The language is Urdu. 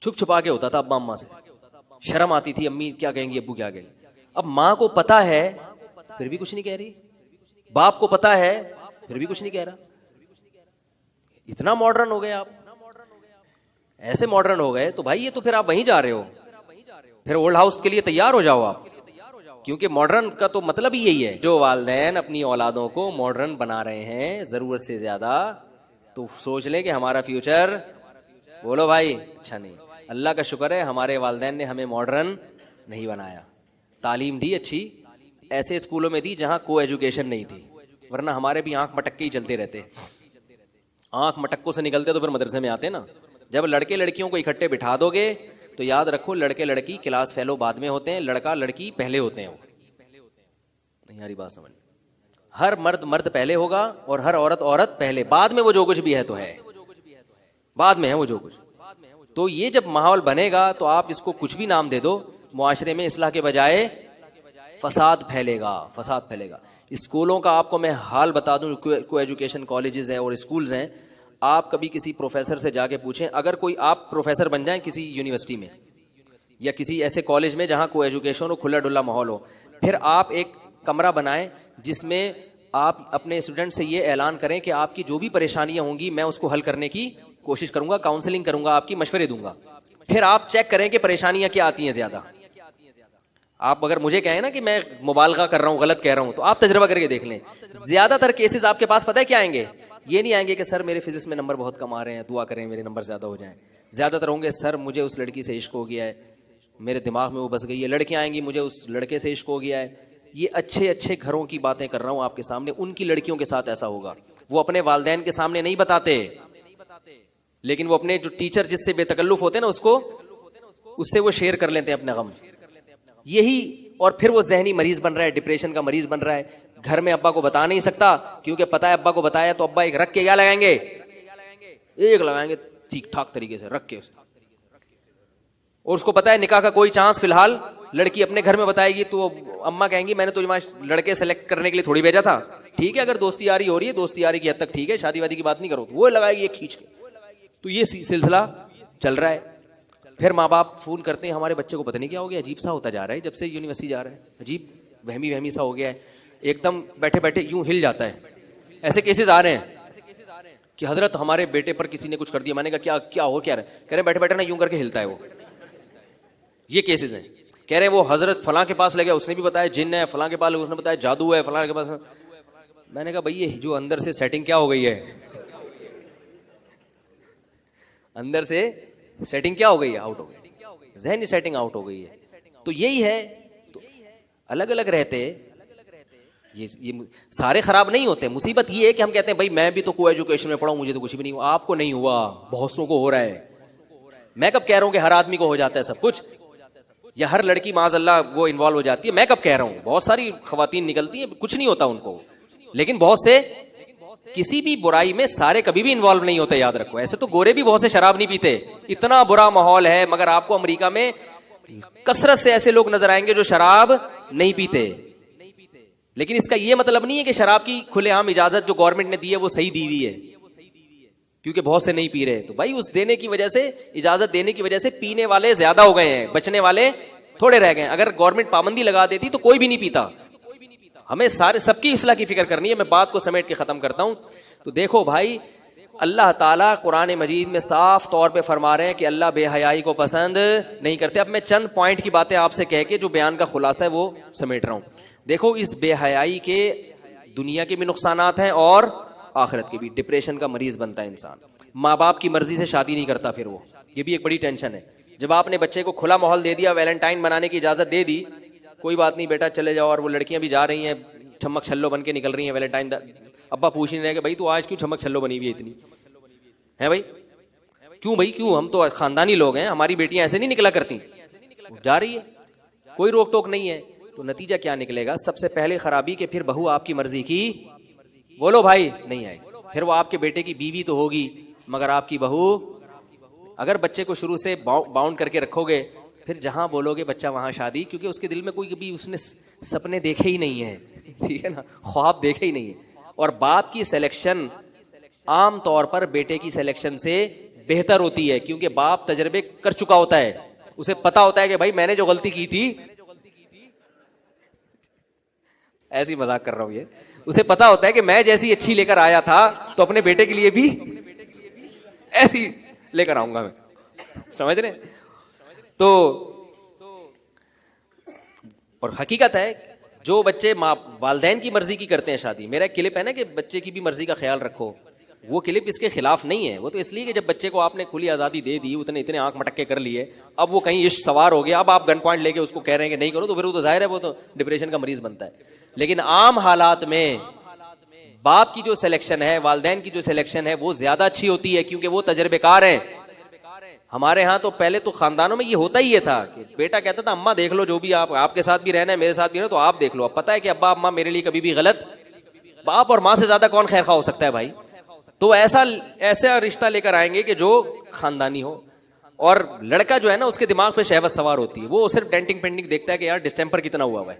چھپ چھپا کے ہوتا تھا ابا اماں سے, شرم آتی تھی امی کیا کہیں گی ابو کیا کہیں گے. اب ماں کو پتا ہے پھر بھی کچھ نہیں کہہ رہی, باپ کو پتا ہے پھر بھی کچھ نہیں کہہ رہا. اتنا ماڈرن ہو گئے آپ, ایسے ماڈرن ہو گئے تو بھائی یہ تو پھر آپ وہیں جا رہے ہو, پھر اولڈ ہاؤس کے لیے تیار ہو جاؤ آپ, کیونکہ ماڈرن کا تو مطلب ہی یہی ہے. جو والدین اپنی اولادوں کو ماڈرن بنا رہے ہیں ضرورت سے زیادہ, تو سوچ لیں کہ ہمارا فیوچر, بولو بھائی, اچھا نہیں. اللہ کا شکر ہے ہمارے والدین نے ہمیں ماڈرن نہیں بنایا, تعلیم دی اچھی, ایسے اسکولوں میں دی جہاں کو ایجوکیشن نہیں تھی, ورنہ ہمارے بھی آنکھ مٹک کے ہی چلتے رہتے. آنکھ مٹکوں سے نکلتے تو پھر مدرسے میں آتے نا. جب لڑکے لڑکیوں کو اکٹھے بٹھا دو گے تو یاد رکھو لڑکے لڑکی کلاس فیلو بعد میں ہوتے ہیں, لڑکا لڑکی پہلے ہوتے ہیں. نہیں یاری بات سمجھ, ہر مرد مرد پہلے ہوگا اور ہر عورت عورت پہلے, بعد میں وہ جو کچھ بھی ہے تو ہے, بعد میں ہے وہ جو کچھ. تو یہ جب ماحول بنے گا تو آپ اس کو کچھ بھی نام دے دو, معاشرے میں اصلاح کے بجائے فساد پھیلے گا, فساد پھیلے گا. اسکولوں کا آپ کو میں حال بتا دوں, کو ایجوکیشن کالجز ہیں اور اسکولز ہیں, آپ کبھی کسی پروفیسر سے جا کے پوچھیں, اگر کوئی آپ پروفیسر بن جائیں کسی یونیورسٹی میں یا کسی ایسے کالج میں جہاں کو ایجوکیشن ہو, کھلا ڈلا ماحول ہو, پھر آپ ایک کمرہ بنائیں جس میں آپ اپنے اسٹوڈنٹ سے یہ اعلان کریں کہ آپ کی جو بھی پریشانیاں ہوں گی میں اس کو حل کرنے کی کوشش کروں گا, کاؤنسلنگ کروں گا, آپ کی مشورے دوں گا. پھر آپ چیک کریں کہ پریشانیاں کیا آتی ہیں زیادہ. آپ اگر مجھے کہیں نا کہ میں مبالغہ کر رہا ہوں, غلط کہہ رہا ہوں, تو آپ تجربہ کر کے دیکھ لیں, زیادہ تر کیسز آپ کے پاس پتہ ہے کیا آئیں گے, یہ نہیں آئیں گے کہ سر میرے فزکس میں نمبر بہت کم آ رہے ہیں, دعا کریں میرے نمبر زیادہ ہو جائیں. زیادہ تر ہوں گے سر مجھے اس لڑکی سے عشق ہو گیا ہے, میرے دماغ میں وہ بس گئی ہے. لڑکیاں آئیں گی مجھے اس لڑکے سے عشق ہو گیا ہے. یہ اچھے اچھے گھروں کی باتیں کر رہا ہوں آپ کے سامنے, ان کی لڑکیوں کے ساتھ ایسا ہوگا. وہ اپنے والدین کے سامنے نہیں بتاتے, لیکن وہ اپنے جو ٹیچر جس سے بے تکلف ہوتے ہیں نا اس سے وہ شیئر کر لیتے ہیں اپنے غم. یہی, اور پھر وہ ذہنی مریض بن رہا ہے, ڈپریشن کا مریض بن رہا ہے. گھر میں ابا کو بتا نہیں سکتا کیونکہ پتا ہے ابا کو بتایا تو ابا ایک رکھ کے کیا لگائیں گے, ایک لگائیں گے ٹھیک ٹھاک طریقے سے رکھ کے اسے. اور اس کو پتا ہے نکاح کا کوئی چانس فی الحال, لڑکی اپنے گھر میں بتائے گی تو اماں کہیں گی میں نے تو لڑکے سلیکٹ کرنے کے لیے تھوڑی بھیجا تھا, ٹھیک ہے اگر دوستی یاری ہو رہی ہے دوستی یاری کی حد تک ٹھیک ہے, شادی وادی کی بات نہیں کرو, تو وہ لگائے گی ایک کھینچ کے. تو یہ سلسلہ چل رہا ہے. پھر ماں باپ فون کرتے ہیں ہمارے بچے کو پتہ نہیں کیا ہو گیا, عجیب سا ہوتا جا رہا ہے جب سے یونیورسٹی جا رہا ہے, عجیب وہمی سا ہو گیا ہے, ایک دم بیٹھے بیٹھے یوں ہل جاتا ہے. ایسے کیسز آ رہے ہیں کہ حضرت ہمارے بیٹے پر کسی نے کچھ کر دیا. میں نے کہا کیا ہو کیا رہا ہے, کہہ رہے بیٹھے بیٹھے نا یوں کر کے ہلتا ہے وہ. یہ کیسز ہیں. کہہ رہے وہ حضرت فلاں کے پاس لے گیا, اس نے بھی بتایا جن ہے, فلاں کے پاس اس نے بتایا جادو ہے, فلاں کے پاس. میں نے کہا بھائی یہ جو اندر سے سیٹنگ کیا ہو گئی ہے, اندر سے سیٹنگ کیا ہو گئی ہے, آؤٹ ہو گئی, ذہنی سیٹنگ آؤٹ ہو گئی ہے. تو یہی ہے, تو الگ الگ رہتے, یہ سارے خراب نہیں ہوتے. مصیبت یہ ہے کہ ہم کہتے ہیں بھائی میں بھی تو کو ایجوکیشن میں پڑھا ہوں, مجھے تو کچھ بھی نہیں ہوا. آپ کو نہیں ہوا, بہت سو کو ہو رہا ہے. میں کب کہہ رہا ہوں کہ ہر آدمی کو ہو جاتا ہے سب کچھ, یا ہر لڑکی معاذ اللہ وہ انوالو ہو جاتی ہے. میں کب کہہ رہا ہوں, بہت ساری خواتین نکلتی ہیں کچھ نہیں ہوتا ان کو, لیکن بہت سے کسی بھی برائی میں سارے کبھی بھی انوالو نہیں ہوتے, یاد رکھو. ایسے تو گورے بھی بہت سے شراب نہیں پیتے, اتنا برا ماحول ہے, مگر آپ کو امریکہ میں کثرت سے ایسے لوگ نظر آئیں گے جو شراب نہیں پیتے. لیکن اس کا یہ مطلب نہیں ہے کہ شراب کی کھلے عام اجازت جو گورنمنٹ نے دی ہے وہ صحیح دی ہوئی ہے, کیونکہ بہت سے نہیں پی رہے. تو بھائی اس دینے کی وجہ سے, اجازت دینے کی وجہ سے پینے والے زیادہ ہو گئے ہیں, بچنے والے تھوڑے رہ گئے ہیں. اگر گورنمنٹ پابندی لگا دیتی تو کوئی بھی نہیں پیتا. ہمیں سارے سب کی اصلاح کی فکر کرنی ہے. میں بات کو سمیٹ کے ختم کرتا ہوں. تو دیکھو بھائی, اللہ تعالیٰ قرآن مجید میں صاف طور پہ فرما رہے ہیں کہ اللہ بے حیائی کو پسند نہیں کرتے. اب میں چند پوائنٹ کی باتیں آپ سے کہہ کے جو بیان کا خلاصہ ہے وہ سمیٹ رہا ہوں. دیکھو اس بے حیائی کے دنیا کے بھی نقصانات ہیں اور آخرت کے بھی. ڈپریشن کا مریض بنتا ہے انسان, ماں باپ کی مرضی سے شادی نہیں کرتا, پھر وہ یہ بھی ایک بڑی ٹینشن ہے. جب آپ نے بچے کو کھلا ماحول دے دیا, ویلنٹائن منانے کی اجازت دے دی, کوئی بات نہیں بیٹا چلے جاؤ, اور وہ لڑکیاں بھی جا رہی ہیں چھمک چھلو بن کے نکل رہی ہیں ویلنٹائن, ابا پوچھ نہیں رہے کہ بھائی تو آج کیوں چھمک چھلو بنی ہوئی ہے اتنی ہے بھائی, کیوں بھائی کیوں, ہم تو خاندانی لوگ ہیں, ہماری بیٹیاں ایسے نہیں نکلا کرتی, جا رہی ہے کوئی روک ٹوک نہیں ہے. تو نتیجہ کیا نکلے گا, سب سے پہلے خرابی کہ پھر بہو آپ کی مرضی کی, بولو بھائی, نہیں آئے. پھر وہ آپ کے بیٹے کی بیوی تو ہوگی مگر آپ کی بہو. اگر بچے کو شروع سے باؤنڈ کر کے رکھو گے, پھر جہاں بولو گے بچہ وہاں شادی, کیونکہ اس کے دل میں کوئی کبھی اس نے سپنے دیکھے ہی نہیں ہے, ٹھیک ہے نا, خواب دیکھے ہی نہیں ہے. اور باپ کی سلیکشن عام طور پر بیٹے کی سلیکشن سے بہتر ہوتی ہے, کیونکہ باپ تجربے کر چکا ہوتا ہے, اسے پتا ہوتا ہے کہ بھائی میں نے جو غلطی کی تھی, ایسی مذاق کر رہا ہوں, یہ اسے پتا ہوتا ہے کہ میں جیسی اچھی لے کر آیا تھا تو اپنے بیٹے کے لیے بھی ایسی لے کر آؤں گا میں. سمجھ رہے؟ تو اور حقیقت ہے جو بچے والدین کی مرضی کی کرتے ہیں شادی, میرا ایک کلپ ہے نا کہ بچے کی بھی مرضی کا خیال رکھو, وہ کلپ اس کے خلاف نہیں ہے, وہ تو اس لیے کہ جب بچے کو آپ نے کھلی آزادی دے دی, اتنے آنکھ مٹکے کر لیے, اب وہ کہیں عشق سوار ہو گیا, اب آپ گن پوائنٹ لے کے اس کو کہہ رہے ہیں کہ نہیں کرو, تو پھر وہ تو ظاہر ہے وہ تو ڈپریشن کا مریض بنتا ہے. لیکن عام حالات میں باپ کی جو سلیکشن ہے, والدین کی جو سلیکشن ہے, وہ زیادہ اچھی ہوتی ہے, کیونکہ وہ تجربے کار ہیں. ہمارے ہاں تو پہلے تو خاندانوں میں یہ ہوتا ہی یہ تھا کہ بیٹا کہتا تھا اماں دیکھ لو, جو بھی آپ کے ساتھ بھی رہنا ہے, میرے ساتھ بھی رہنا, تو آپ دیکھ لو. اب پتا ہے کہ ابا اماں میرے لیے کبھی بھی غلط, باپ اور ماں سے زیادہ کون خیر خواہ ہو سکتا ہے بھائی. تو ایسا رشتہ لے کر آئیں گے کہ جو خاندانی ہو. اور لڑکا جو ہے نا, اس کے دماغ پہ شہوت سوار ہوتی ہے, وہ صرف ڈینٹنگ پینٹنگ دیکھتا ہے کہ یار ڈسٹمپر کتنا ہوا ہے,